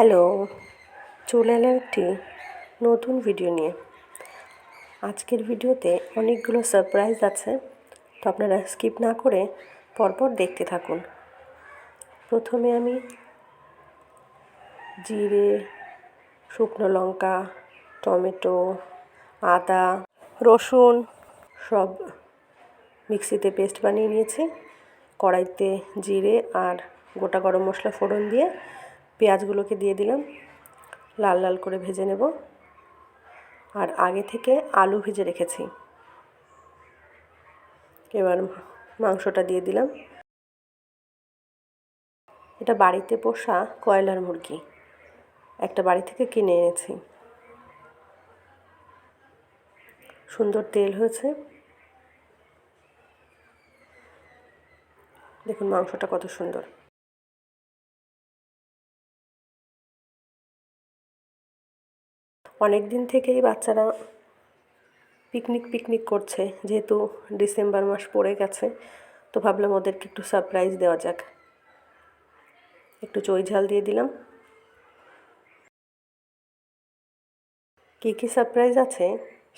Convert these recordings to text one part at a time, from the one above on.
Hello, চলে এলাম একটি নতুন ভিডিও নিয়ে। আজকের ভিডিওতে অনেকগুলো সারপ্রাইজ আছে, তো আপনারা স্কিপ না করে পরপর দেখতে থাকুন। প্রথমে আমি জিরে, শুকনো লঙ্কা, টমেটো, আদা, রসুন সব মিক্সিতে পেস্ট বানিয়ে নিয়েছি। কড়াইতে জিরে আর গোটা গরম মশলা ফোড়ন দিয়ে পেঁয়াজগুলোকে দিয়ে দিলাম, লাল লাল করে ভেজে নেব। আর আগে থেকে আলু ভেজে রেখেছি। এবার মাংসটা দিয়ে দিলাম। এটা বাড়িতে পোষা কয়লার মুরগি, একটা বাড়ি থেকে কিনে এনেছি। সুন্দর তেল হয়েছে, দেখুন মাংসটা কত সুন্দর। অনেক দিন থেকেই বাচ্চারা পিকনিক করছে, যেহেতু ডিসেম্বর মাস পড়ে গেছে, তো ভাবলাম ওদেরকে একটু সারপ্রাইজ দেওয়া যাক। একটু চই ঝাল দিয়ে দিলাম। কী কী সারপ্রাইজ আছে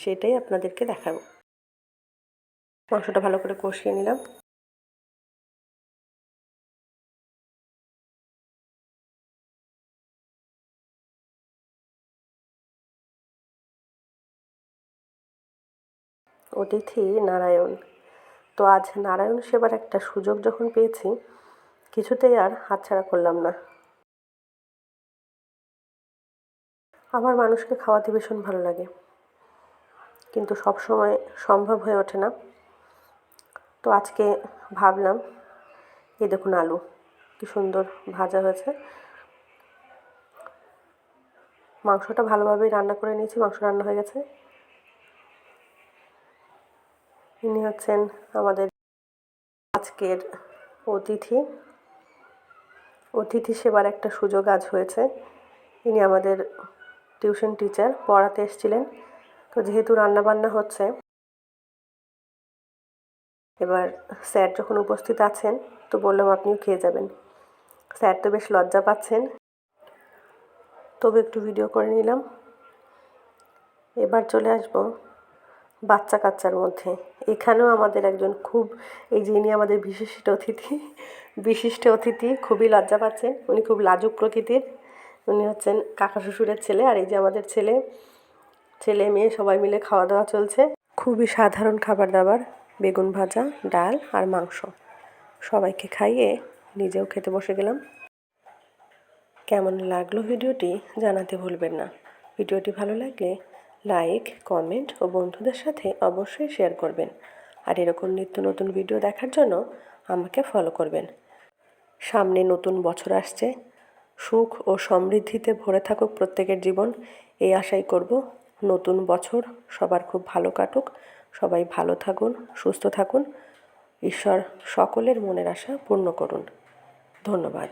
সেটাই আপনাদেরকে দেখাবো। মাংসটা ভালো করে কষিয়ে নিলাম। অতিথি নারায়ণ, তো আজ নারায়ণ সেবার একটা সুযোগ যখন পেয়েছি, কিছুতেই আর হাতছাড়া করলাম না। আমার মানুষকে খাওয়াতে ভীষণ ভালো লাগে, কিন্তু সব সময় সম্ভব হয়ে ওঠে না। তো আজকে ভাবলাম, এই দেখুন আলু কি সুন্দর ভাজা হয়েছে। মাংসটা ভালোভাবেই রান্না করে নিয়েছি, মাংস রান্না হয়ে গেছে। ইনি হচ্ছেন আমাদের আজকের অতিথি সেবার একটা সুযোগ আজ হয়েছে। ইনি আমাদের টিউশন টিচার, পড়াতে এসেছিলেন। তো যেহেতু রান্নাবান্না হচ্ছে, এবার স্যার যখন উপস্থিত আছেন, তো বললাম আপনিও খেয়ে যাবেন। স্যার তো বেশ লজ্জা পাচ্ছেন, তবে একটু ভিডিও করে নিলাম। এবার চলে আসব বাচ্চা কাচ্চার মধ্যে। এখানেও আমাদের একজন খুব, এই যে ইনি আমাদের বিশিষ্ট অতিথি খুবই লজ্জা পাচ্ছেন। উনি খুব লাজুক প্রকৃতির। উনি হচ্ছেন কাকা শ্বশুরের ছেলে। আর এই যে আমাদের ছেলে মেয়ে সবাই মিলে খাওয়া দাওয়া চলছে। খুবই সাধারণ খাবার দাবার, বেগুন ভাজা, ডাল আর মাংস। সবাইকে খাইয়ে নিজেও খেতে বসে গেলাম। কেমন লাগলো ভিডিওটি জানাতে ভুলবেন না। ভিডিওটি ভালো লাগলে লাইক, কমেন্ট ও বন্ধুদের সাথে অবশ্যই শেয়ার করবেন। আর এরকম নিত্য নতুন ভিডিও দেখার জন্য আমাকে ফলো করবেন। সামনে নতুন বছর আসছে, সুখ ও সমৃদ্ধিতে ভরে থাকুক প্রত্যেকের জীবন, এই আশাই করব। নতুন বছর সবার খুব ভালো কাটুক, সবাই ভালো থাকুন, সুস্থ থাকুন। ঈশ্বর সকলের মনের আশা পূর্ণ করুন। ধন্যবাদ।